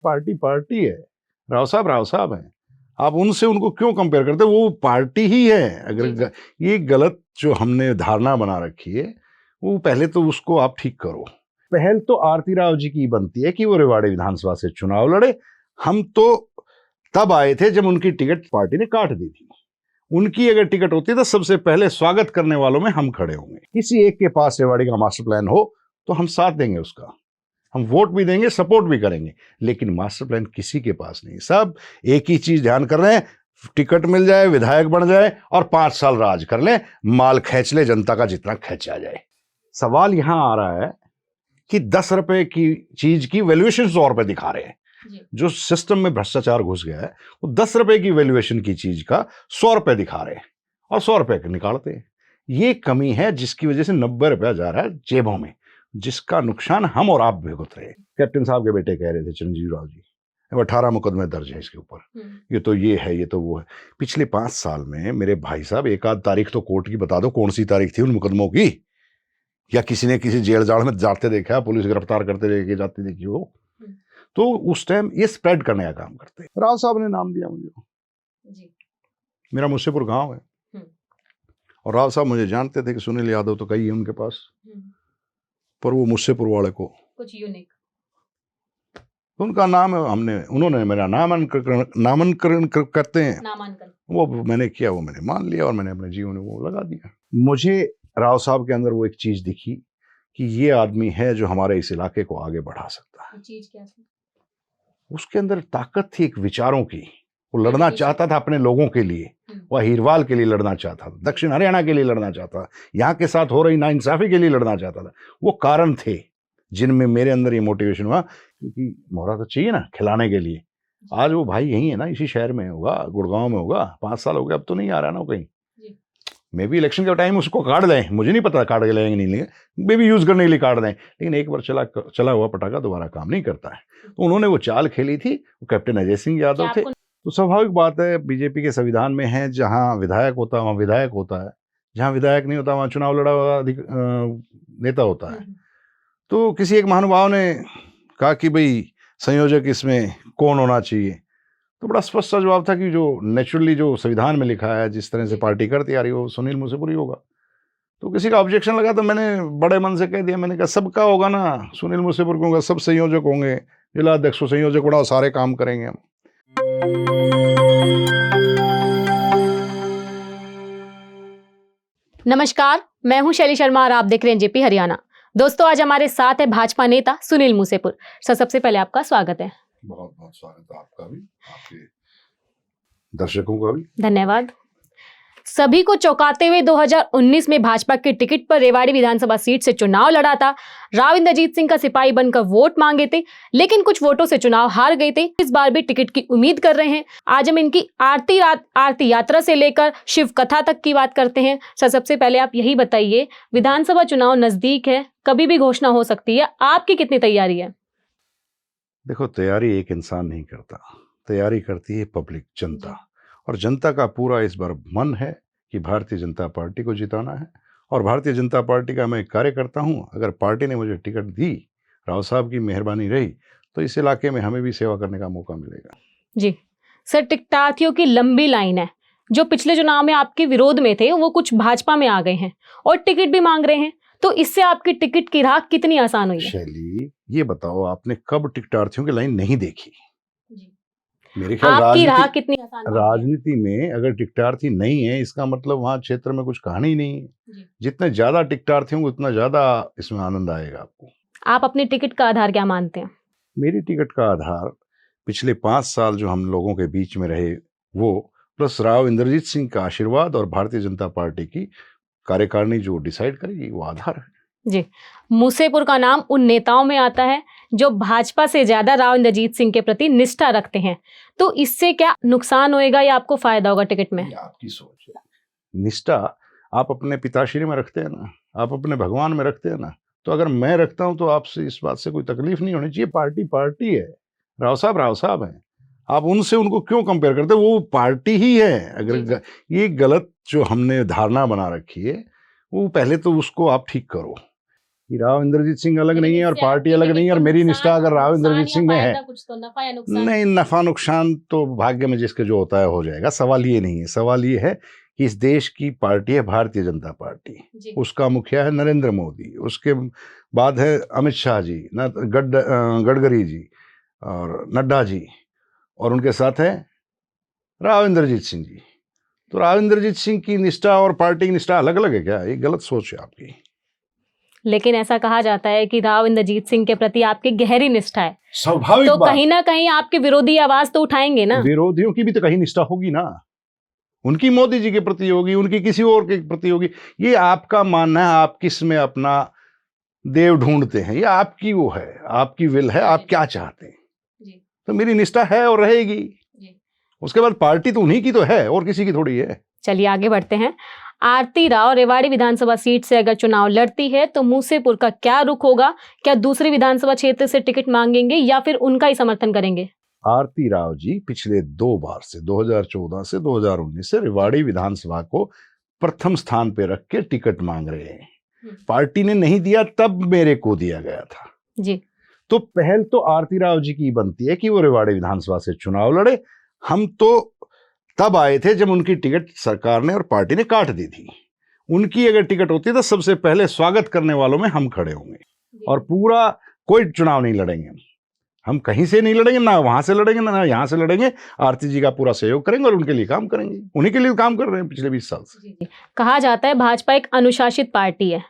Party party है, राव साहब हैं। आप उनसे उनको क्यों कंपेयर करते? वो पार्टी ही है। अगर ये गलत जो हमने धारणा बना रखी है, वो पहले तो उसको आप ठीक करो। पहल तो आरती राव जी की बनती है कि वो रेवाड़ी विधानसभा से चुनाव लड़े। हम तो तब आए थे जब उनकी टिकट पार्टी ने काट दी थी। उनकी अगर टिकट होती तो सबसे पहले स्वागत करने वालों में हम खड़े होंगे। किसी एक के पास रेवाड़ी का मास्टर प्लान हो तो हम साथ देंगे उसका, हम वोट भी देंगे, सपोर्ट भी करेंगे, लेकिन मास्टर प्लान किसी के पास नहीं। सब एक ही चीज ध्यान कर रहे हैं, टिकट मिल जाए, विधायक बन जाए और 5 साल राज कर ले, माल खींच ले जनता का जितना खींचा जाए। सवाल यहां आ रहा है कि 10 रुपए की चीज की वैल्यूएशन 100 रुपए दिखा रहे हैं। जो सिस्टम में भ्रष्टाचार घुस गया है, वो 10 रुपए की वैल्यूएशन की चीज का 100 रुपए दिखा रहे हैं और 100 रुपए निकालते हैं। ये कमी है जिसकी वजह से 90 रुपया जा रहा है जेबों में, जिसका नुकसान हम और आप भुगत रहे हैं। कैप्टन साहब के बेटे कह रहे थे, चिरंजीव राव जी, 18 मुकदमे दर्ज है इसके ऊपर, ये तो ये है, ये तो वो है। पिछले 5 साल में मेरे भाई साहब एक आध तारीख तो कोर्ट की बता दो, कौन सी तारीख थी उन मुकदमों की, या किसी ने किसी जेल जाड़ में जाते देखा, पुलिस गिरफ्तार करते लेके जाती देखी हो? तो उस टाइम ये स्प्रेड करने का काम करते हैं। राव साहब ने नाम दिया मुझे जी। मेरा मुस्सेपुर गांव है और राव साहब मुझे जानते थे कि सुनील यादव तो कई है उनके पास, पर वो मुस्सेपुर वाले को कुछ यूनिक उनका नाम है, उन्होंने मेरा नामांकन करते हैं, वो मैंने किया, वो मैंने मान लिया और मैंने अपने जीवन में वो लगा दिया। मुझे राव साहब के अंदर वो एक चीज दिखी कि ये आदमी है जो हमारे इस इलाके को आगे बढ़ा सकता है। चीज क्या थी? उसके अंदर ताकत थी एक विचारों की। वो लड़ना चाहता था अपने लोगों के लिए, वह हीरवाल के लिए लड़ना चाहता था, दक्षिण हरियाणा के लिए लड़ना चाहता था, यहाँ के साथ हो रही नाइंसाफी के लिए लड़ना चाहता था। वो कारण थे जिनमें मेरे अंदर ये मोटिवेशन हुआ, क्योंकि मोहरा तो चाहिए ना खिलाने के लिए। आज वो भाई यही है ना, इसी शहर में होगा, गुड़गांव में होगा, 5 साल हो गए, अब तो नहीं आ रहा ना कहीं। मे भी इलेक्शन का टाइम उसको काट लें, मुझे नहीं पता काट के लेंगे नहीं लेंगे, मे भी यूज करने के लिए काट दें, लेकिन एक बार चला हुआ पटाखा दोबारा काम नहीं करता है। तो उन्होंने वो चाल खेली थी, वो कैप्टन अजय सिंह यादव थे। तो स्वाभाविक बात है, बीजेपी के संविधान में है जहां विधायक होता है वहां विधायक होता है, जहां विधायक नहीं होता वहां चुनाव लड़ा हुआ नेता होता है। तो किसी एक महानुभाव ने कहा कि भाई संयोजक इसमें कौन होना चाहिए, तो बड़ा स्पष्ट सा जवाब था कि जो नेचुरली जो संविधान में लिखा है, जिस तरह से पार्टी करती आ रही है, वो सुनील मुसेपुर ही होगा। तो किसी का ऑब्जेक्शन लगा तो मैंने बड़े मन से कह दिया, मैंने कहा सबका होगा ना, सुनील मुसेपुर को होगा, सब संयोजक होंगे, जिला अध्यक्ष संयोजक बड़ा सारे काम करेंगे हम। नमस्कार, मैं हूं शैली शर्मा और आप देख रहे हैं जेपी हरियाणा। दोस्तों, आज हमारे साथ है भाजपा नेता सुनील मुसेपुर। सर, सबसे पहले आपका स्वागत है। बहुत बहुत स्वागत है आपका भी, आपके दर्शकों का भी धन्यवाद। सभी को चौंकाते हुए 2019 में भाजपा के टिकट पर रेवाड़ी विधानसभा सीट से चुनाव लड़ा था। राव इंद्रजीत सिंह का सिपाही बनकर वोट मांगे थे, लेकिन कुछ वोटों से चुनाव हार गए थे। इस बार भी टिकट की उम्मीद कर रहे हैं। आज हम इनकी आरती यात्रा से लेकर शिव कथा तक की बात करते हैं। सर, सबसे पहले आप यही बताइए, विधानसभा चुनाव नजदीक है, कभी भी घोषणा हो सकती है, आपकी कितनी तैयारी है? देखो, तैयारी एक इंसान नहीं करता, तैयारी करती है पब्लिक, जनता। और जनता का पूरा इस बार मन है कि भारतीय जनता पार्टी को जिताना है, और भारतीय जनता पार्टी का मैं कार्यकर्ता हूं। अगर पार्टी ने मुझे टिकट दी, राव साहब की मेहरबानी रही, तो इस इलाके में हमें भी सेवा करने का मौका मिलेगा। जी सर, टिकटार्थियों की लंबी लाइन है। जो पिछले चुनाव में आपके विरोध में थे, वो कुछ भाजपा में आ गए हैं और टिकट भी मांग रहे हैं, तो इससे आपकी टिकट की राह कितनी आसान हुई है? शैली, ये बताओ, आपने कब टिकटार्थियों की लाइन नहीं देखी? मेरे ख्याल आपकी राह कितनी आसान है? राजनीति में अगर टिकटार्थी नहीं है, इसका मतलब वहां क्षेत्र में कुछ कहानी ही नहीं है। जितने ज्यादा टिकटार्थी होंगे उतना ज्यादा इसमें आनंद आएगा आपको। आप अपने टिकट का आधार क्या मानते हैं? मेरी टिकट का आधार पिछले 5 साल जो हम लोगों के बीच में रहे वो, प्लस राव इंद्रजीत सिंह का आशीर्वाद और भारतीय जनता पार्टी की कार्यकारिणी जो डिसाइड करेगी, वो आधार है। जी, मुसेपुर का नाम उन नेताओं में आता है जो भाजपा से ज्यादा राव इंद्रजीत सिंह के प्रति निष्ठा रखते हैं। तो इससे क्या नुकसान होएगा या आपको फायदा होगा टिकट में? आपकी सोच है। निष्ठा आप अपने पिताश्री में रखते हैं ना, आप अपने भगवान में रखते हैं ना, तो अगर मैं रखता हूं तो आपसे इस बात से कोई तकलीफ नहीं होनी चाहिए। पार्टी पार्टी है, राव साहब हैं, आप उनसे उनको क्यों कंपेयर करते? वो पार्टी ही है। अगर ये गलत जो हमने धारणा बना रखी है, वो पहले तो उसको आप ठीक करो। कि राव इंद्रजीत सिंह अलग नहीं है और पार्टी अलग नहीं है, और मेरी निष्ठा अगर राव इंद्रजीत सिंह में है, कुछ तो नफा या नुकसान? नहीं, नफा नुकसान तो भाग्य में जिसके जो होता है हो जाएगा। सवाल ये नहीं है, सवाल ये है कि इस देश की पार्टी है भारतीय जनता पार्टी, जी। उसका मुखिया है नरेंद्र मोदी, उसके बाद है अमित शाह जी, गडकरी जी और नड्डा जी, और उनके साथ है राव इंद्रजीत सिंह जी। तो राव इंद्रजीत सिंह की निष्ठा और पार्टी की निष्ठा अलग अलग है क्या? ये गलत सोच है आपकी। लेकिन ऐसा कहा जाता है कि राव इंद्रजीत सिंह के प्रति आपकी गहरी निष्ठा है, स्वाभाविक तो बात। कहीं ना कहीं आपके विरोधी आवाज तो उठाएंगे ना? विरोधियों की भी तो कहीं निष्ठा होगी ना, उनकी मोदी जी के प्रति होगी, उनकी किसी और के प्रति होगी। ये आपका मानना है, आप किस में अपना देव ढूंढते हैं, ये आपकी वो है, आपकी विल है, आप क्या चाहते हैं। जी। तो मेरी निष्ठा है और रहेगी। जी। उसके बाद पार्टी तो उन्हीं की तो है और किसी की थोड़ी है। चलिए आगे बढ़ते हैं। आरती राव रेवाड़ी विधानसभा सीट से अगर चुनाव लड़ती है तो मूसेपुर का क्या रुख होगा? क्या दूसरी विधानसभा क्षेत्र से टिकट मांगेंगे या फिर उनका ही समर्थन करेंगे? आरती राव जी पिछले 2 बार से 2014 से 2019 से रेवाड़ी विधानसभा को प्रथम स्थान पे रख के टिकट मांग रहे हैं। पार्टी ने नहीं दिया, तब मेरे को दिया गया था जी। तो पहल तो आरती राव जी की बनती है कि वो रेवाड़ी विधानसभा से चुनाव लड़े। हम तो तब आए थे जब उनकी टिकट सरकार ने और पार्टी ने काट दी थी। उनकी अगर टिकट होती तो सबसे पहले स्वागत करने वालों में हम खड़े होंगे और पूरा कोई चुनाव नहीं लड़ेंगे। हम कहीं से नहीं लड़ेंगे, ना वहां से लड़ेंगे ना यहाँ से लड़ेंगे। आरती जी का पूरा सहयोग करेंगे और उनके लिए काम करेंगे। उन्हीं के लिए काम कर रहे हैं पिछले 20 साल से। कहा जाता है भाजपा एक अनुशासित पार्टी है,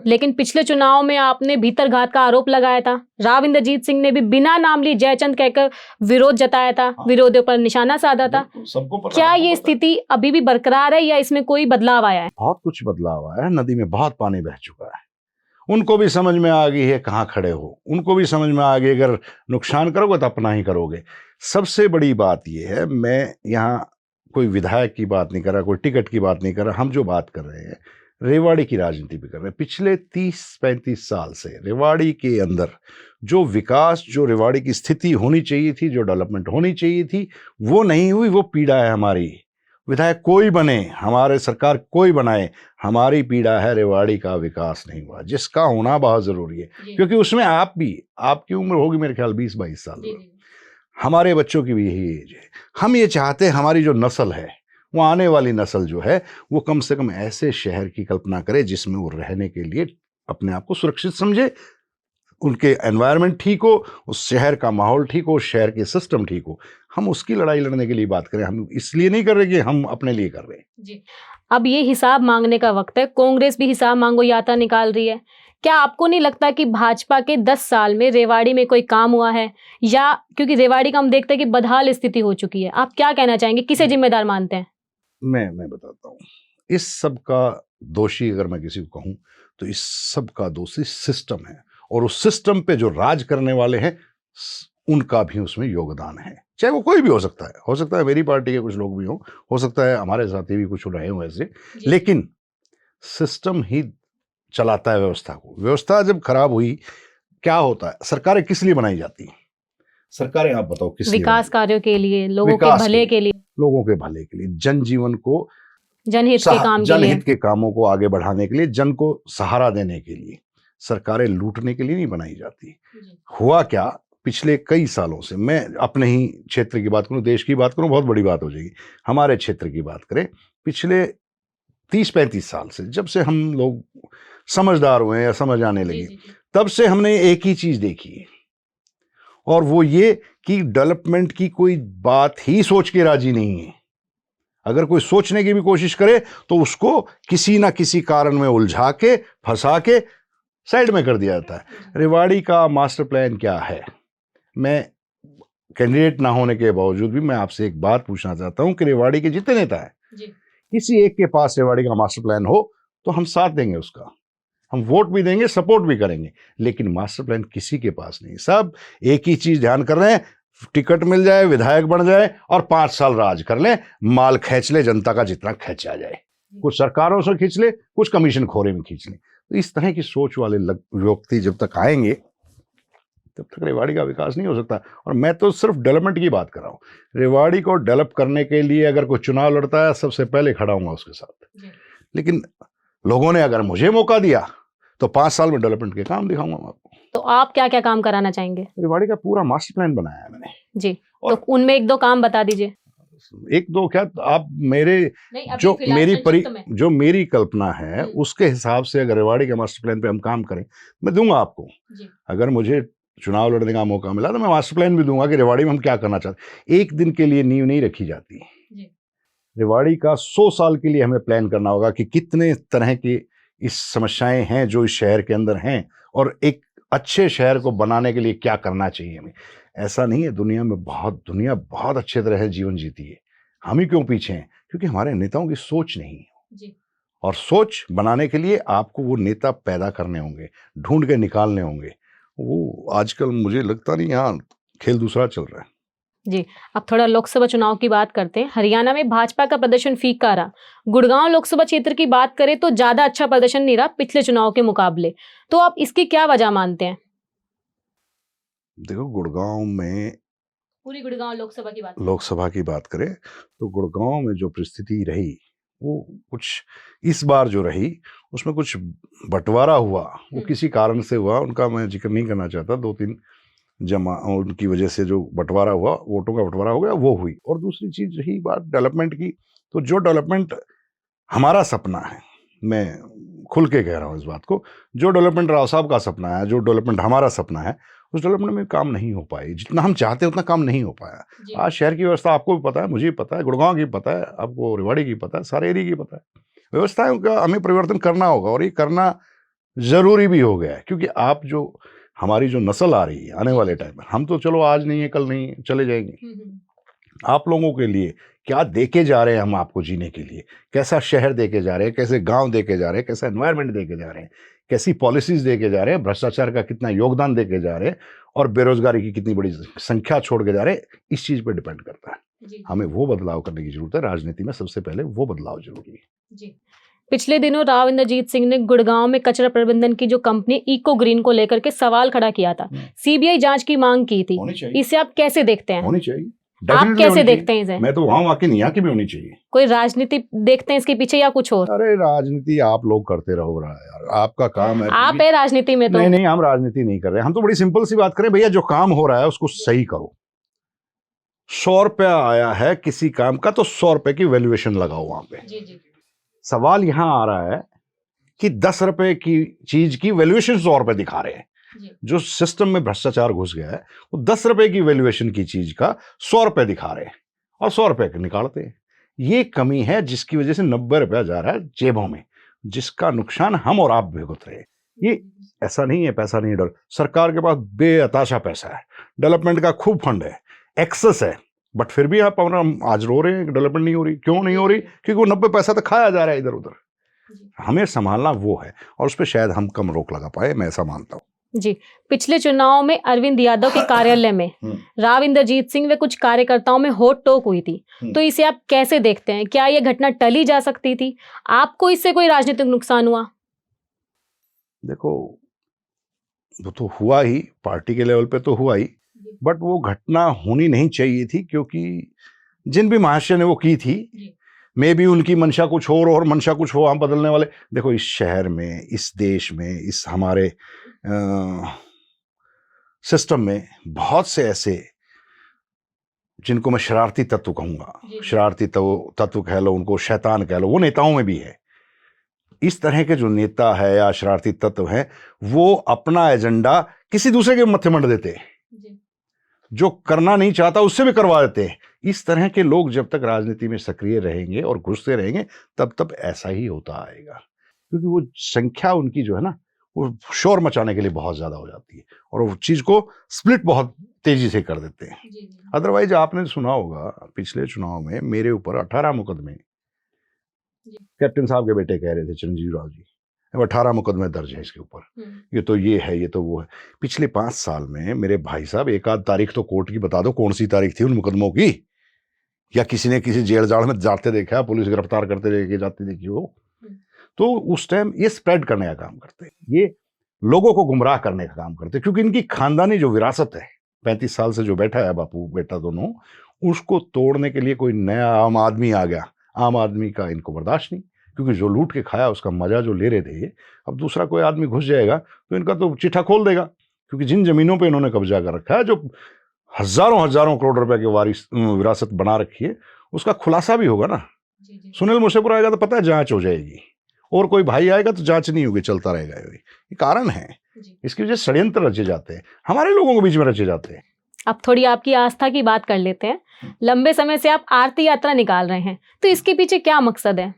लेकिन पिछले चुनाव में आपने भीतरघात का आरोप लगाया था। राव इंद्रजीत सिंह ने भी बिना नाम लिए जयचंद कहकर विरोध जताया था, विरोधियों पर निशाना साधा था। सबको पता, क्या ये स्थिति अभी भी बरकरार है या इसमें कोई बदलाव आया है? बहुत कुछ बदलाव आया है। नदी में बहुत पानी बह चुका है। उनको भी समझ में आ गई है कहाँ खड़े हो, उनको भी समझ में आ गई अगर नुकसान करोगे तो अपना ही करोगे। सबसे बड़ी बात यह है, मैं यहाँ कोई विधायक की बात नहीं कर रहा, कोई टिकट की बात नहीं कर रहा। हम जो बात कर रहे हैं रेवाड़ी की राजनीति भी कर रहे हैं। पिछले 30-35 साल से रेवाड़ी के अंदर जो विकास, जो रेवाड़ी की स्थिति होनी चाहिए थी, जो डेवलपमेंट होनी चाहिए थी, वो नहीं हुई। वो पीड़ा है हमारी। विधायक कोई बने, हमारे सरकार कोई बनाए, हमारी पीड़ा है रेवाड़ी का विकास नहीं हुआ, जिसका होना बहुत जरूरी है। क्योंकि उसमें आप भी, आपकी उम्र होगी मेरे ख्याल 20-22 साल, हमारे बच्चों की भी यही एज है। हम ये चाहते हैं हमारी जो नस्ल है, वो आने वाली नस्ल जो है, वो कम से कम ऐसे शहर की कल्पना करे जिसमें वो रहने के लिए अपने आप को सुरक्षित समझे, उनके एनवायरनमेंट ठीक हो, उस शहर का माहौल ठीक हो, उस शहर के सिस्टम ठीक हो। हम उसकी लड़ाई लड़ने के लिए बात करें, हम इसलिए नहीं कर रहे कि हम अपने लिए कर रहे हैं। जी। अब ये हिसाब मांगने का वक्त है। कांग्रेस भी हिसाब मांगो यात्रा निकाल रही है। क्या आपको नहीं लगता कि भाजपा के 10 साल में रेवाड़ी में कोई काम हुआ है? या क्योंकि रेवाड़ी का हम देखते हैं कि बदहाल स्थिति हो चुकी है, आप क्या कहना चाहेंगे, किसे जिम्मेदार मानते हैं? मैं बताता हूँ। इस सब का दोषी अगर मैं किसी को कहूँ तो इस सब का दोषी सिस्टम है, और उस सिस्टम पे जो राज करने वाले हैं उनका भी उसमें योगदान है। चाहे वो कोई भी हो सकता है मेरी पार्टी के कुछ लोग भी हो सकता है हमारे साथी भी कुछ रहे हो ऐसे, लेकिन सिस्टम ही चलाता है व्यवस्था को। व्यवस्था जब खराब हुई, क्या होता है? सरकारें किस लिए बनाई जाती हैं? सरकारें आप बताओ किस लिए? विकास कार्यों के लिए, लोगों के भले के लिए, लोगों के भले के लिए, जनजीवन को, जनहित के कामों को आगे बढ़ाने के लिए, जन को सहारा देने के लिए। सरकारें लूटने के लिए नहीं बनाई जाती। हुआ क्या पिछले कई सालों से, मैं अपने ही क्षेत्र की बात करूं, देश की बात करूं बहुत बड़ी बात हो जाएगी, हमारे क्षेत्र की बात करें, पिछले 30-35 साल से जब से हम लोग समझदार हुए या समझ आने लगे, तब से हमने एक ही चीज देखी है, और वो ये कि डेवलपमेंट की कोई बात ही सोच के राजी नहीं है। अगर कोई सोचने की भी कोशिश करे तो उसको किसी ना किसी कारण में उलझा के, फंसा के साइड में कर दिया जाता है। रेवाड़ी का मास्टर प्लान क्या है? मैं कैंडिडेट ना होने के बावजूद भी मैं आपसे एक बात पूछना चाहता हूं कि रेवाड़ी के जितने नेता हैं, किसी एक के पास रेवाड़ी का मास्टर प्लान हो तो हम साथ देंगे उसका, हम वोट भी देंगे, सपोर्ट भी करेंगे, लेकिन मास्टर प्लान किसी के पास नहीं। सब एक ही चीज ध्यान कर रहे हैं, टिकट मिल जाए, विधायक बन जाए और 5 साल राज कर ले, माल खींच ले, जनता का जितना खींचा जाए, कुछ सरकारों से खींच ले, कुछ कमीशन खोरे में खींच ले। तो इस तरह की सोच वाले व्यक्ति जब तक आएंगे तब तक रेवाड़ी का विकास नहीं हो सकता। और मैं तो सिर्फ डेवलपमेंट की बात कर रहा हूँ। रेवाड़ी को डेवलप करने के लिए अगर कोई चुनाव लड़ता है, सबसे पहले खड़ा हूँगा उसके साथ। लेकिन लोगों ने अगर मुझे मौका दिया तो 5 साल में डेवलपमेंट के काम दिखाऊंगा मैं आपको। तो आप क्या क्या काम कराना चाहेंगे? रेवाड़ी का पूरा मास्टर प्लान बनाया है मैंने। जी, तो और उनमें एक दो काम बता दीजिए। एक दो क्या, आप मेरे नहीं, अभी जो फिलहाल मेरी संक्षिप्त में। जो मेरी कल्पना है उसके हिसाब से अगर रेवाड़ी के मास्टर प्लान पे हम काम करें, मैं दूंगा आपको। जी। अगर मुझे चुनाव लड़ने का मौका मिला तो मैं मास्टर प्लान भी दूंगा कि रेवाड़ी में हम क्या करना चाहते हैं। एक दिन के लिए नींव नहीं रखी जाती। जी। रेवाड़ी का 100 साल के लिए हमें प्लान करना होगा कि कितने तरह की इस समस्याएं हैं जो इस शहर के अंदर हैं, और एक अच्छे शहर को बनाने के लिए क्या करना चाहिए हमें। ऐसा नहीं है, दुनिया बहुत अच्छे तरह से जीवन जीती है, हम ही क्यों पीछे हैं? क्योंकि हमारे नेताओं की सोच नहीं है। जी। और सोच बनाने के लिए आपको वो नेता पैदा करने होंगे, ढूंढ के निकालने होंगे। वो आजकल मुझे लगता नहीं, यहाँ खेल दूसरा चल रहा है। जी, अब थोड़ा लोकसभा चुनाव की बात करते हैं। हरियाणा में भाजपा का प्रदर्शन फीका रहा। गुड़गांव लोकसभा क्षेत्र की बात करें तो ज्यादा अच्छा प्रदर्शन नहीं रहा पिछले चुनाव के मुकाबले। तो आप इसकी क्या वजह मानते हैं? देखो, गुड़गांव में पूरी गुड़गांव लोकसभा की बात करें तो गुड़गांव में जो परिस्थिति रही वो कुछ इस बार जो रही उसमें कुछ बंटवारा हुआ, वो किसी कारण से हुआ, उनका मैं जिक्र नहीं करना चाहता। 2-3 जमा उनकी वजह से जो बंटवारा हुआ, वोटों का बंटवारा हो गया, वो हुई। और दूसरी चीज रही बात डेवलपमेंट की, तो जो डेवलपमेंट हमारा सपना है, मैं खुल के कह रहा हूँ इस बात को, जो डेवलपमेंट राव साहब का सपना है, जो डेवलपमेंट हमारा सपना है, उस डेवलपमेंट में काम नहीं हो पाई। जितना हम चाहते हैं उतना काम नहीं हो पाया। आज शहर की व्यवस्था आपको भी पता है, मुझे भी पता है, गुड़गांव की पता है, आपको रेवाड़ी की पता है, सारे एरिया की पता है। व्यवस्थाओं का हमें परिवर्तन करना होगा, और ये करना जरूरी भी हो गया है। क्योंकि आप जो हमारी जो नस्ल आ रही है आने वाले टाइम में, हम तो चलो आज नहीं है कल नहीं है, चले जाएंगे। आप लोगों के लिए क्या देके जा रहे हैं हम आपको जीने के लिए, कैसा शहर देके जा रहे हैं, कैसे गांव देके जा रहे हैं, कैसा एनवायरनमेंट देके जा रहे हैं, कैसी पॉलिसीज देके जा रहे हैं, भ्रष्टाचार का कितना योगदान देके जा रहे हैं, और बेरोजगारी की कितनी बड़ी संख्या छोड़ के जा रहे हैं, इस चीज पर डिपेंड करता है। हमें वो बदलाव करने की जरूरत है। राजनीति में सबसे पहले वो बदलाव जरूरी है। जी। पिछले दिनों राव इंद्रजीत सिंह ने गुड़गांव में कचरा प्रबंधन की जो कंपनी इको ग्रीन को लेकर के सवाल खड़ा किया था, सीबीआई जांच की मांग की थी। इसे आप कैसे देखते हैं? होनी चाहिए। आप कैसे देखते हैं इसे? मैं तो वहां वाकई नहीं, यहाँ की भी होनी चाहिए। कोई राजनीति देखते हैं इसके पीछे या कुछ और? अरे राजनीति आप लोग करते रहो यार, आपका काम है। आप है राजनीति में तो? नहीं, हम राजनीति नहीं कर रहे। हम तो बड़ी सिंपल सी बात करें, भैया जो काम हो रहा है उसको सही करो। 100 रुपया आया है किसी काम का, तो 100 रुपए की वैल्यूएशन लगाओ वहां पे। जी। सवाल यहां आ रहा है कि 10 रुपए की चीज की वैल्यूएशन 100 रुपए दिखा रहे हैं। जो सिस्टम में भ्रष्टाचार घुस गया है, वो 10 रुपए की वैल्यूएशन की चीज का 100 रुपए दिखा रहे हैं और 100 रुपए निकालते हैं। ये कमी है जिसकी वजह से 90 रुपया जा रहा है जेबों में, जिसका नुकसान हम और आप भुगत रहे हैं। ये ऐसा नहीं है पैसा नहीं डर, सरकार के पास बेअताशा पैसा है, डेवलपमेंट का खूब फंड है, एक्सेस है, बट फिर भी आप आज रो रहे हैं डेवलपमेंट नहीं हो रही। क्यों नहीं हो रही? क्योंकि वो 90 पैसा तो खाया जा रहा है इधर उधर। हमें संभालना वो है, और उस पर शायद हम कम रोक लगा पाए, मैं ऐसा मानता हूँ। जी, पिछले चुनाव में अरविंद यादव के कार्यालय में राव इंद्रजीत सिंह व कुछ कार्यकर्ताओं में होट टोक हुई थी, तो इसे आप कैसे देखते हैं? क्या यह घटना टली जा सकती थी? आपको इससे कोई राजनीतिक नुकसान हुआ? देखो, वो तो हुआ ही, पार्टी के लेवल पे तो हुआ ही, बट वो घटना होनी नहीं चाहिए थी। क्योंकि जिन भी महाशय ने वो की थी, मे भी उनकी मंशा कुछ और मंशा कुछ हो, हम बदलने वाले। देखो, इस शहर में, इस देश में, इस हमारे सिस्टम में बहुत से ऐसे, जिनको मैं शरारती तत्व कहूंगा, शरारती तत्व कह लो, उनको शैतान कह लो, वो नेताओं में भी है। इस तरह के जो नेता है या शरारती तत्व हैं, वो अपना एजेंडा किसी दूसरे के मत्थे मंड देते हैं, जो करना नहीं चाहता उससे भी करवा देते हैं। इस तरह के लोग जब तक राजनीति में सक्रिय रहेंगे और घुसते रहेंगे, तब ऐसा ही होता आएगा। क्योंकि वो संख्या उनकी जो है ना, वो शोर मचाने के लिए बहुत ज्यादा हो जाती है, और वो चीज को स्प्लिट बहुत तेजी से कर देते हैं। अदरवाइज आपने सुना होगा, पिछले चुनाव में मेरे ऊपर 18 मुकदमे, कैप्टन साहब के बेटे कह रहे थे, चिरंजीव राव जी, 18 मुकदमे दर्ज है इसके ऊपर, ये तो ये है, ये तो वो है। पिछले 5 साल में मेरे भाई साहब, एक आध तारीख तो कोर्ट की बता दो, कौन सी तारीख थी उन मुकदमों की, या किसी ने किसी जेल जाड़ में जाते देखा, पुलिस गिरफ्तार करते लेके जाती देखी हो? तो उस टाइम ये स्प्रेड करने का काम करते हैं, ये लोगों को गुमराह करने का काम करते हैं। क्योंकि इनकी खानदानी जो विरासत है, 35 साल से जो बैठा है बापू बेटा दोनों, उसको तोड़ने के लिए कोई नया आम आदमी आ गया, आम आदमी का इनको बर्दाश्त नहीं। क्योंकि जो लूट के खाया उसका मजा जो ले रहे थे ये, अब दूसरा कोई आदमी घुस जाएगा तो इनका तो चिट्ठा खोल देगा, क्योंकि जिन जमीनों पे इन्होंने कब्जा कर रखा है, जो हजारों हजारों करोड़ रुपए की विरासत बना रखी है, उसका खुलासा भी होगा ना। सुनील मुसेपुर आएगा तो पता है जांच हो जाएगी, और कोई भाई आएगा तो जांच नहीं होगी, चलता रहेगा। ये कारण है, इसकी वजह से षड्यंत्र रचे जाते हैं, हमारे लोगों के बीच में रचे जाते हैं। अब थोड़ी आपकी आस्था की बात कर लेते हैं। लंबे समय से आप आरती यात्रा निकाल रहे हैं, तो इसके पीछे क्या मकसद है?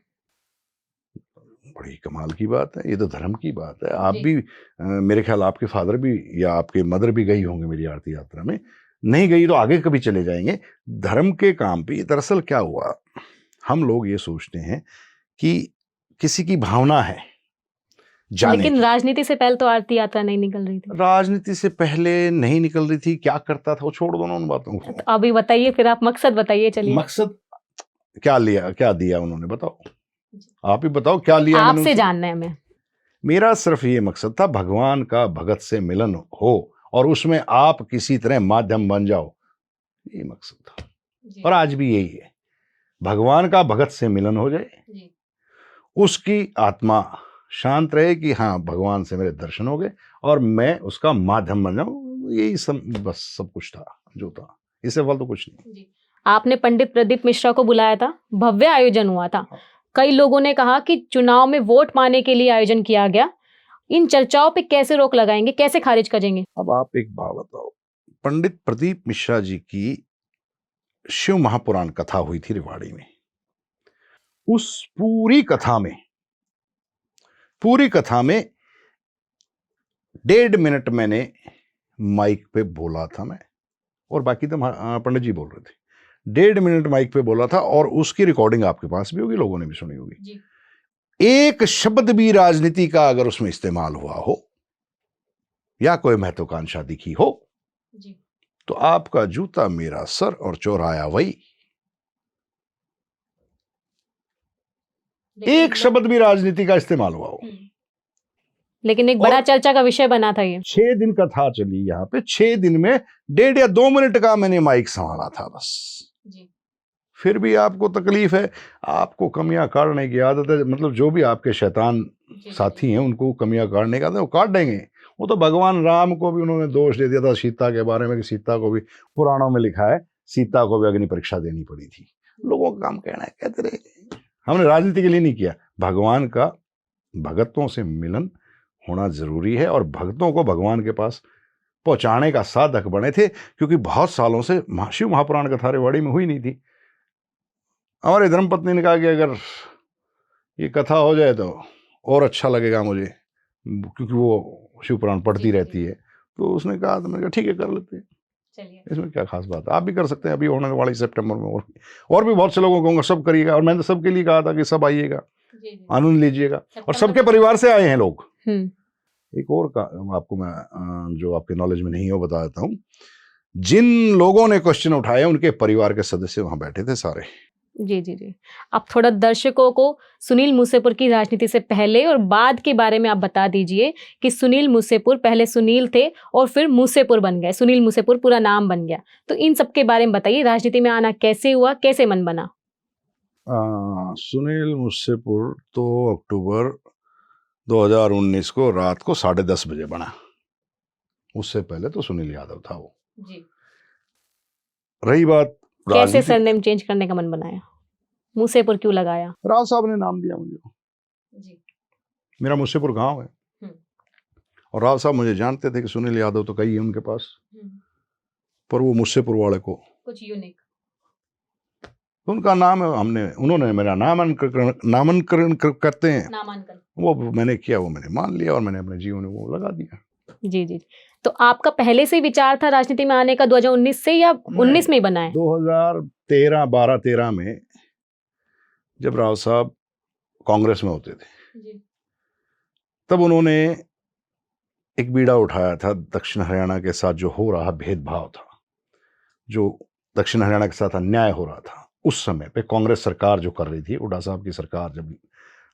बड़ी कमाल की बात है, ये तो धर्म की बात है। आप जी। भी मेरे ख्याल आपके फादर भी या आपके मदर भी गई होंगे मेरी आरती यात्रा में, नहीं गई तो आगे कभी चले जाएंगे। धर्म के काम पे दरअसल क्या हुआ, हम लोग ये सोचते हैं कि किसी की भावना है जाने लेकिन की। राजनीति से पहले तो आरती यात्रा नहीं निकल रही थी। राजनीति से पहले नहीं निकल रही थी, क्या करता था वो छोड़ दो ना उन बातों को। तो अभी बताइए, फिर आप मकसद बताइए। चलिए, मकसद क्या लिया, क्या दिया उन्होंने, बताओ, आप ही बताओ क्या लिया मैंने आपसे उनसे? जानना है हमें। मेरा सिर्फ ये मकसद था भगवान का भगत से मिलन हो और उसमें आप किसी तरह माध्यम बन जाओ, ये मकसद था। और आज भी यही है, भगवान का भगत से मिलन हो जाए, उसकी आत्मा शांत रहे कि हाँ भगवान से मेरे दर्शन हो गए और मैं उसका माध्यम बन जाऊं, यही सब, बस सब कुछ था जो था, इससे फल तो कुछ नहीं। आपने पंडित प्रदीप मिश्रा को बुलाया था, भव्य आयोजन हुआ था। कई लोगों ने कहा कि चुनाव में वोट पाने के लिए आयोजन किया गया। इन चर्चाओं पे कैसे रोक लगाएंगे, कैसे खारिज करेंगे? अब आप एक बात बताओ, पंडित प्रदीप मिश्रा जी की शिव महापुराण कथा हुई थी रेवाड़ी में, उस पूरी कथा में 1.5 मिनट मैंने माइक पे बोला था मैं, और बाकी तो पंडित जी बोल रहे थे। 1.5 मिनट माइक पे बोला था, और उसकी रिकॉर्डिंग आपके पास भी होगी, लोगों ने भी सुनी होगी। एक शब्द भी राजनीति का अगर उसमें इस्तेमाल हुआ हो या कोई महत्वाकांक्षा दिखी हो तो आपका जूता मेरा सर और चौराया वही। एक शब्द भी राजनीति का इस्तेमाल हुआ हो। लेकिन एक बड़ा चर्चा का विषय बना था ये। 6 दिन कथा चली यहाँ पे, 6 दिन में 1.5 या 2 मिनट का मैंने माइक संभाला था बस। फिर भी आपको तकलीफ है, आपको कमियां काटने की आदत है। मतलब जो भी आपके शैतान साथी हैं उनको कमियां काटने की आदत है, वो काट देंगे। वो तो भगवान राम को भी उन्होंने दोष दे दिया था सीता के बारे में कि सीता को भी, पुराणों में लिखा है, सीता को भी अग्नि परीक्षा देनी पड़ी थी। लोगों का काम कहना है, कहते रहे। हमने राजनीति के लिए नहीं किया, भगवान का भगतों से मिलन होना जरूरी है और भक्तों को भगवान के पास पहुंचाने का साधक बने थे, क्योंकि बहुत सालों से शिव महापुराण कथा रेवाड़ी में हुई नहीं थी। हमारे धर्मपत्नी ने कहा कि अगर ये कथा हो जाए तो और अच्छा लगेगा मुझे, क्योंकि वो शिव पुराण पढ़ती रहती है। तो उसने कहा, तो मैंने कहा ठीक है कर लेते हैं, इसमें क्या खास बात है, आप भी कर सकते हैं। अभी होने वाली सितंबर में और भी बहुत से लोगों को कहूँगा, सब करिएगा। और मैंने सबके लिए कहा था कि सब आइएगा, आनंद लीजिएगा, और सबके परिवार से आए हैं लोग। एक और का आपको मैं जो आपके नॉलेज में नहीं हो बता देता हूँ, जिन लोगों ने क्वेश्चन उठाए उनके परिवार के सदस्य वहां बैठे थे सारे। जी। अब थोड़ा दर्शकों को सुनील मूसेपुर की राजनीति से पहले और बाद के बारे में आप बता दीजिए कि सुनील मूसेपुर, पहले सुनील थे और फिर मूसेपुर बन गए, सुनील मूसेपुर पूरा नाम बन गया। तो इन सब के बारे में बताइए, राजनीति में आना कैसे हुआ, कैसे मन बना? सुनील मूसेपुर तो अक्टूबर 2019 को रात को 10:30 बजे बना। उससे पहले तो सुनील यादव था वो। रही बात कैसे सरनेम चेंज करने का मन बनाया, मूसेपुर क्यों लगाया? राव साहब ने नाम दिया मुझे। मेरा मूसेपुर गांव है और राव साहब मुझे जानते थे कि सुनील यादव तो कई है उनके पास, पर वो मूसेपुर वाले को कुछ यूनिक, उनका नाम है, उन्होंने मेरा नामांकन करते हैं, वो मैंने किया, वो मैंने मान लिया और मैंने अपने जीवन में वो लगा दिया। जी। तो आपका पहले से विचार था राजनीति में आने का 2019 से, या 19 में ही बना है? 2013 में जब राव साहब कांग्रेस में होते थे तब उन्होंने एक बीड़ा उठाया था दक्षिण हरियाणा के साथ जो हो रहा भेदभाव था, जो दक्षिण हरियाणा के साथ अन्याय हो रहा था। उस समय पे कांग्रेस सरकार जो कर रही थी, हुड्डा साहब की सरकार, जब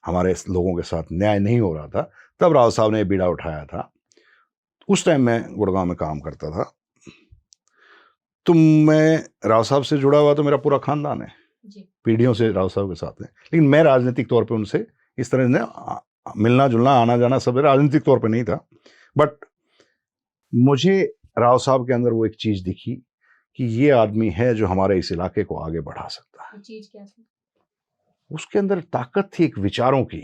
हमारे लोगों के साथ न्याय नहीं हो रहा था तब राव साहब ने बीड़ा उठाया था। उस टाइम मैं गुड़गांव में काम करता था, तो मैं राव साहब से जुड़ा हुआ तो मेरा पूरा खानदान है। पीढ़ियों से राव साहब के साथ हैं, लेकिन मैं राजनीतिक तौर पे उनसे इस तरह से मिलना जुलना आना जाना सब राजनीतिक तौर पे नहीं था। बट मुझे राव साहब के अंदर वो एक चीज दिखी कि ये आदमी है जो हमारे इस इलाके को आगे बढ़ा सकता है। चीज क्या थी? उसके अंदर ताकत थी एक विचारों की,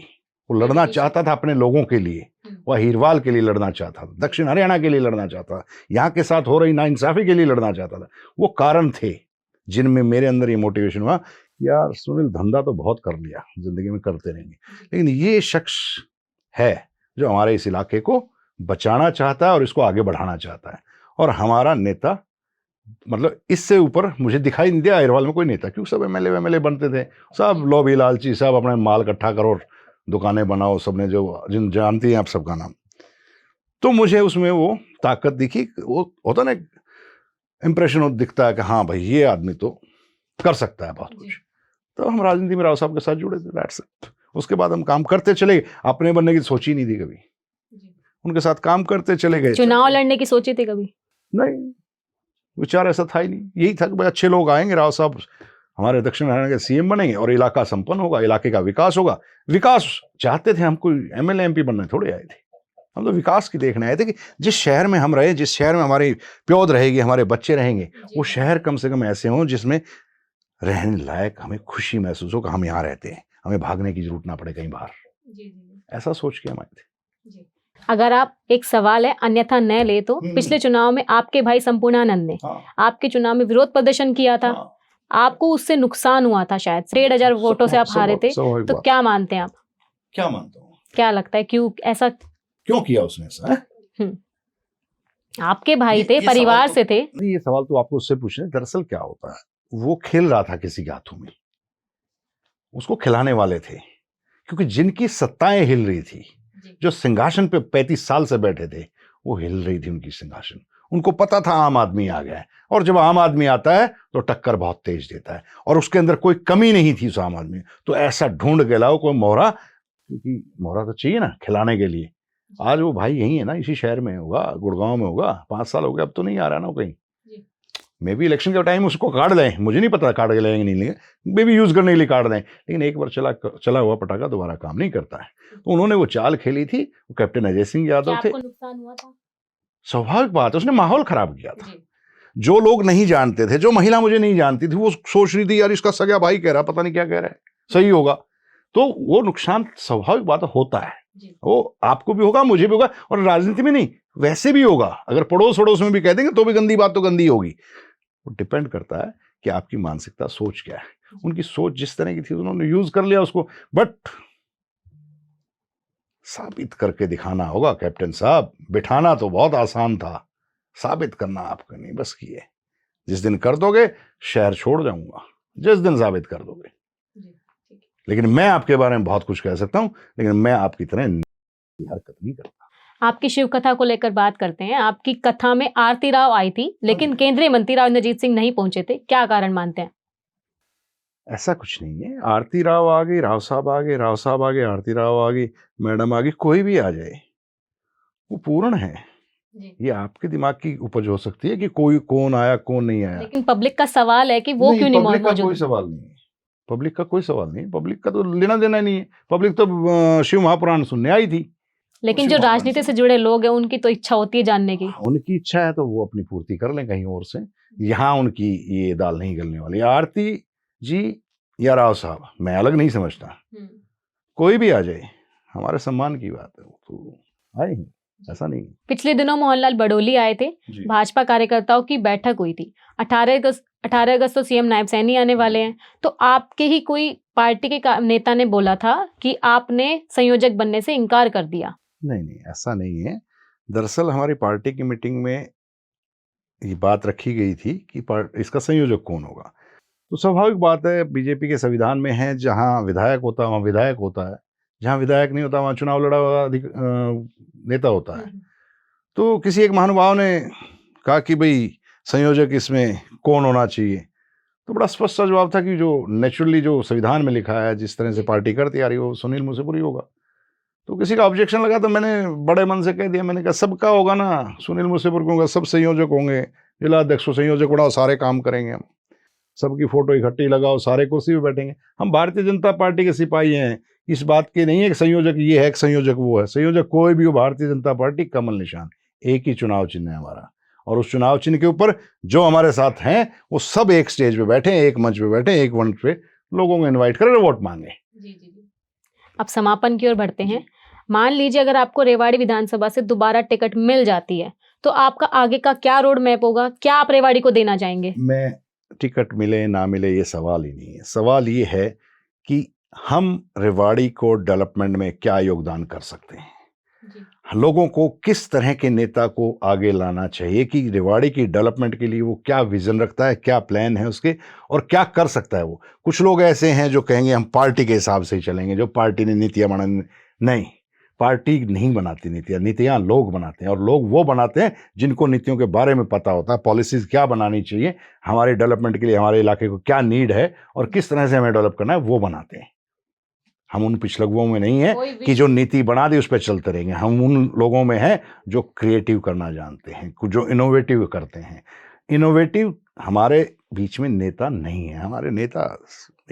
वो लड़ना चाहता था अपने लोगों के लिए, वह हीरवाल के लिए लड़ना चाहता था, दक्षिण हरियाणा के लिए लड़ना चाहता था, यहाँ के साथ हो रही नाइंसाफी के लिए लड़ना चाहता था। वो कारण थे जिनमें मेरे अंदर ये मोटिवेशन हुआ, यार सुनील धंधा तो बहुत कर लिया, जिंदगी में करते रहेंगे, लेकिन ये शख्स है जो हमारे इस इलाके को बचाना चाहता है और इसको आगे बढ़ाना चाहता है। और हमारा नेता, मतलब इससे ऊपर मुझे दिखाई नहीं दिया अहिरवाल में कोई नेता, क्योंकि सब एमएलए बनते थे, सब लोभी लालची, सब अपने माल इकट्ठा करो, दुकानें बनाओ, सबने जो जिन जानती हैं आप सबका नाम। तो मुझे उसमें वो ताकत दिखी, वो होता ना इंप्रेशन दिखता है कि हाँ भाई ये आदमी तो कर सकता है बहुत कुछ। तो हम राजनीति में राव साहब के साथ जुड़े थे, दैट्स इट। उसके बाद हम काम करते चले गए, अपने बनने की सोच ही नहीं थी कभी, उनके साथ काम करते चले गए। चुनाव लड़ने की सोची थी कभी? नहीं, विचार ऐसा था ही नहीं। यही था कि भाई अच्छे लोग आएंगे, राव साहब हमारे दक्षिण हरियाणा के सीएम बनेंगे और इलाका संपन्न होगा, इलाके का विकास होगा। विकास चाहते थे, हम कोई एमएलए एमपी बनने थोड़े आए थे, हम तो विकास की देखने आए थे कि जिस शहर में हम रहे, जिस शहर में हमारी प्योद रहेगी, हमारे बच्चे रहेंगे, वो शहर कम से कम ऐसे हों जिसमें रहने लायक हमें खुशी महसूस हो कि हम यहाँ रहते हैं, हमें भागने की जरूरत ना पड़े कहीं बाहर। ऐसा सोच के हम आए थे। अगर आप, एक सवाल है अन्यथा न ले तो, पिछले चुनाव में आपके भाई संपूर्णानंद ने आपके चुनाव में विरोध प्रदर्शन किया था, आपको उससे नुकसान हुआ था, शायद 1,500 वोटों से आप हारे थे, तो क्या मानते हैं आप? क्या मानता हूँ, क्या लगता है क्यों ऐसा, क्यों किया उसने ऐसा? आपके भाई थे, परिवार से थे। ये सवाल तो आपको उससे पूछना। दरअसल क्या होता है, वो खेल रहा था किसी के हाथों में, उसको खिलाने वाले थे, क्योंकि जिनकी सत्ताएं हिल रही थी, जो सिंहासन पे 35 साल से बैठे थे, वो हिल रही थी उनकी सिंहासन। उनको पता था आम आदमी आ गया है, और जब आम आदमी आता है तो टक्कर बहुत तेज देता है, और उसके अंदर कोई कमी नहीं थी उस आम आदमी। तो ऐसा ढूंढ के लाओ कोई मोहरा, क्योंकि मोहरा तो चाहिए ना खिलाने के लिए। आज वो भाई यही है ना, इसी शहर में होगा, गुड़गांव में होगा, 5 साल हो गए, अब तो नहीं आ रहा ना कहीं। मे भी इलेक्शन के टाइम उसको काट दें, मुझे नहीं पता काट के लेंगे नहीं लेंगे, मे भी यूज करने के लिए काट दें, लेकिन एक बार चला हुआ पटाखा दोबारा काम नहीं करता है। तो उन्होंने वो चाल खेली थी, वो कैप्टन अजय सिंह यादव थे। नुकसान हुआ था? स्वाभाविक बात है, उसने माहौल खराब किया था। जो लोग नहीं जानते थे, जो महिला मुझे नहीं जानती थी, वो सोच रही थी यार इसका सगा भाई कह रहा, पता नहीं क्या कह रहा है, सही होगा। तो वो नुकसान स्वाभाविक बात होता है, वो आपको भी होगा, मुझे भी होगा, और राजनीति में नहीं वैसे भी होगा। अगर पड़ोस वड़ोस में भी कह देंगे तो भी गंदी बात तो गंदी होगी। वो डिपेंड करता है कि आपकी मानसिकता, सोच क्या है। उनकी सोच जिस तरह की थी, उन्होंने यूज कर लिया उसको, बट साबित करके दिखाना होगा कैप्टन साहब। बिठाना तो बहुत आसान था, साबित करना आपका नहीं बस की है। जिस दिन कर दोगे शहर छोड़ जाऊंगा, जिस दिन साबित कर दोगे। लेकिन मैं आपके बारे में बहुत कुछ कह सकता हूं, लेकिन मैं आपकी तरह हरकत नहीं करता। आपकी शिव कथा को लेकर बात करते हैं। आपकी कथा में आरती राव आई थी, लेकिन केंद्रीय मंत्री राव इंद्रजीत सिंह नहीं पहुंचे थे, क्या कारण मानते हैं? ऐसा कुछ नहीं है, आरती राव आ गई, राव साहब आ गए, राव साहब आ गए, आरती राव आ गई, मैडम आ गई, कोई भी आ जाए वो पूर्ण है। ये आपके दिमाग की उपज हो सकती है कि कोई कौन आया कौन नहीं आया, लेकिन पब्लिक का सवाल है कि वो क्यों नहीं पब्लिक का मौजूद? कोई सवाल नहीं है, पब्लिक का कोई सवाल नहीं, पब्लिक का तो लेना देना नहीं है। पब्लिक तो शिव महापुराण सुनने आई थी। लेकिन जो राजनीति से जुड़े लोग हैं उनकी तो इच्छा होती है जानने की। उनकी इच्छा है तो वो अपनी पूर्ति कर लें कहीं और से, यहाँ उनकी ये दाल नहीं गलने वाली। आरती जी या राव साहब मैं अलग नहीं समझता, कोई भी आ जाए हमारे सम्मान की बात है, तो आए ही, ऐसा नहीं। पिछले दिनों मोहनलाल बडोली आए थे, भाजपा कार्यकर्ताओं की बैठक हुई थी। 18 अगस्त तो सीएम नायब सैनी आने वाले हैं, तो आपके ही कोई पार्टी के नेता ने बोला था कि आपने संयोजक बनने से इनकार कर दिया। नहीं, ऐसा नहीं है। दरअसल हमारी पार्टी की मीटिंग में ये बात रखी गई थी कि इसका संयोजक कौन होगा। तो स्वाभाविक बात है, बीजेपी के संविधान में है, जहां विधायक होता है वहां विधायक होता है, जहां विधायक नहीं होता वहां चुनाव लड़ा हुआ नेता होता है। तो किसी एक महानुभाव ने कहा कि भाई संयोजक इसमें कौन होना चाहिए, तो बड़ा स्पष्ट सा जवाब था कि जो नेचुरली जो संविधान में लिखा है, जिस तरह से पार्टी करती आ रही है, वो सुनील मुसेपुरी होगा। तो किसी का ऑब्जेक्शन लगा तो मैंने बड़े मन से कह दिया, मैंने कहा सबका होगा ना, सुनील मुसेपुरी होगा, सब संयोजक होंगे, जिला अध्यक्ष संयोजक बड़ा सारे काम करेंगे हम। सबकी फोटो इकट्ठी लगाओ, सारे कुर्सी पे बैठेंगे। हम भारतीय जनता पार्टी के सिपाही हैं, इस बात के नहीं है कि संयोजक ये है कि संयोजक वो है। संयोजक कोई भी हो, भारतीय जनता पार्टी कमल निशान, एक ही चुनाव चिन्ह है हमारा, और उस चुनाव चिन्ह के ऊपर जो हमारे साथ हैं वो सब एक स्टेज पे बैठे, एक मंच पे बैठे, एक मंच पे लोगों को इन्वाइट करें, वोट मांगे। अब समापन की ओर बढ़ते हैं। मान लीजिए अगर आपको रेवाड़ी विधानसभा से दोबारा टिकट मिल जाती है तो आपका आगे का क्या रोड मैप होगा, क्या आप रेवाड़ी को देना चाहेंगे? मैं टिकट मिले ना मिले ये सवाल ही नहीं है। सवाल ये है कि हम रेवाड़ी को डेवलपमेंट में क्या योगदान कर सकते हैं, लोगों को किस तरह के नेता को आगे लाना चाहिए, कि रेवाड़ी की डेवलपमेंट के लिए वो क्या विजन रखता है, क्या प्लान है उसके, और क्या कर सकता है वो। कुछ लोग ऐसे हैं जो कहेंगे हम पार्टी के हिसाब से ही चलेंगे, जो पार्टी ने नीतियाँ बना, नहीं, पार्टी नहीं बनाती नीतियाँ, नीतियाँ लोग बनाते हैं, और लोग वो बनाते हैं जिनको नीतियों के बारे में पता होता है, पॉलिसीज क्या बनानी चाहिए हमारे डेवलपमेंट के लिए, हमारे इलाके को क्या नीड है और किस तरह से हमें डेवलप करना है, वो बनाते हैं। हम उन पिछलग्गुओं में नहीं है कि जो नीति बना दी उस पर चलते रहेंगे। हम उन लोगों में हैं जो क्रिएटिव करना जानते हैं, जो इनोवेटिव करते हैं। इनोवेटिव हमारे बीच में नेता नहीं है, हमारे नेता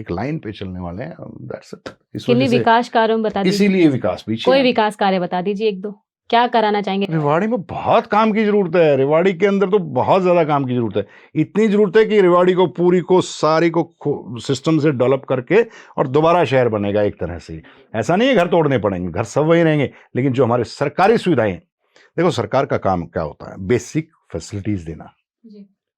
एक लाइन पे चलने वाले हैं, दैट्स इट। किन्हीं विकास कार्यों में बता दीजिए, इसीलिए विकास पीछे। कोई विकास कार्य बता दीजिए, एक दो, क्या कराना चाहेंगे? रेवाड़ी में बहुत काम की जरूरत है, रेवाड़ी के अंदर तो बहुत ज्यादा काम की जरूरत है। इतनी जरूरत है कि रेवाड़ी को पूरी को सारी को सिस्टम से डेवलप करके और दोबारा शहर बनेगा एक तरह से। ऐसा नहीं है घर तोड़ने पड़ेंगे, घर सब वही रहेंगे, लेकिन जो हमारे सरकारी सुविधाएं, देखो सरकार का काम क्या होता है, बेसिक फैसिलिटीज देना,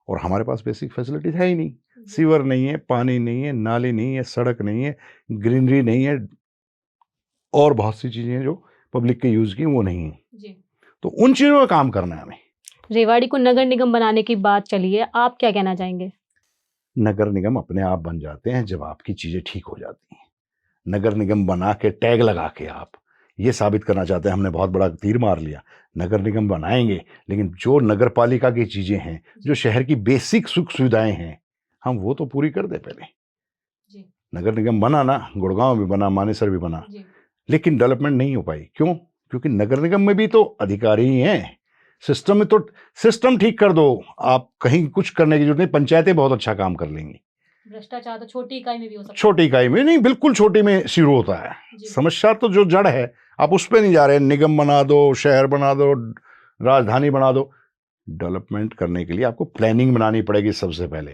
और हमारे पास बेसिक फैसिलिटीज है ही नहीं। सीवर नहीं है, पानी नहीं है, नाली नहीं है, सड़क नहीं है, ग्रीनरी नहीं है, और बहुत सी चीजें जो पब्लिक के यूज की वो नहीं है जी। तो उन चीजों का काम करना है हमें। रेवाड़ी को नगर निगम बनाने की बात चली है, आप क्या कहना चाहेंगे? नगर निगम अपने आप बन जाते हैं जब आपकी चीजें ठीक हो जाती हैं। नगर निगम बना के टैग लगा के आप ये साबित करना चाहते हैं हमने बहुत बड़ा तीर मार लिया। नगर निगम बनाएंगे, लेकिन जो नगर पालिका की चीजें हैं, जो शहर की बेसिक सुख सुविधाएं हैं, हम वो तो पूरी कर दे पहले जी। नगर निगम बना ना, गुड़गांव भी बना, मानेसर भी बना, लेकिन डेवलपमेंट नहीं हो पाई। क्यों? क्योंकि नगर निगम में भी तो अधिकारी ही हैं, सिस्टम में तो सिस्टम ठीक कर दो, आप कहीं कुछ करने की जरूरत नहीं, पंचायतें बहुत अच्छा काम कर लेंगी। भ्रष्टाचार तो छोटी इकाई में भी हो सकता है। छोटी इकाई में नहीं, बिल्कुल छोटी में शुरू होता है। समस्या तो जो जड़ है आप उस पर नहीं जा रहे। निगम बना दो, शहर बना दो, राजधानी बना दो। डेवलपमेंट करने के लिए आपको प्लानिंग बनानी पड़ेगी सबसे पहले,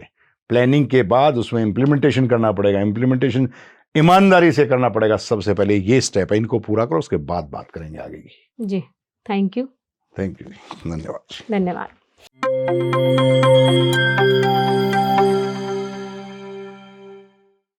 प्लानिंग के बाद उसमें इम्प्लीमेंटेशन करना पड़ेगा, इम्प्लीमेंटेशन ईमानदारी से करना पड़ेगा। सबसे पहले ये स्टेप है, इनको पूरा करो, उसके बाद बात करेंगे आगे की जी। Thank you. धन्यवाद। धन्यवाद।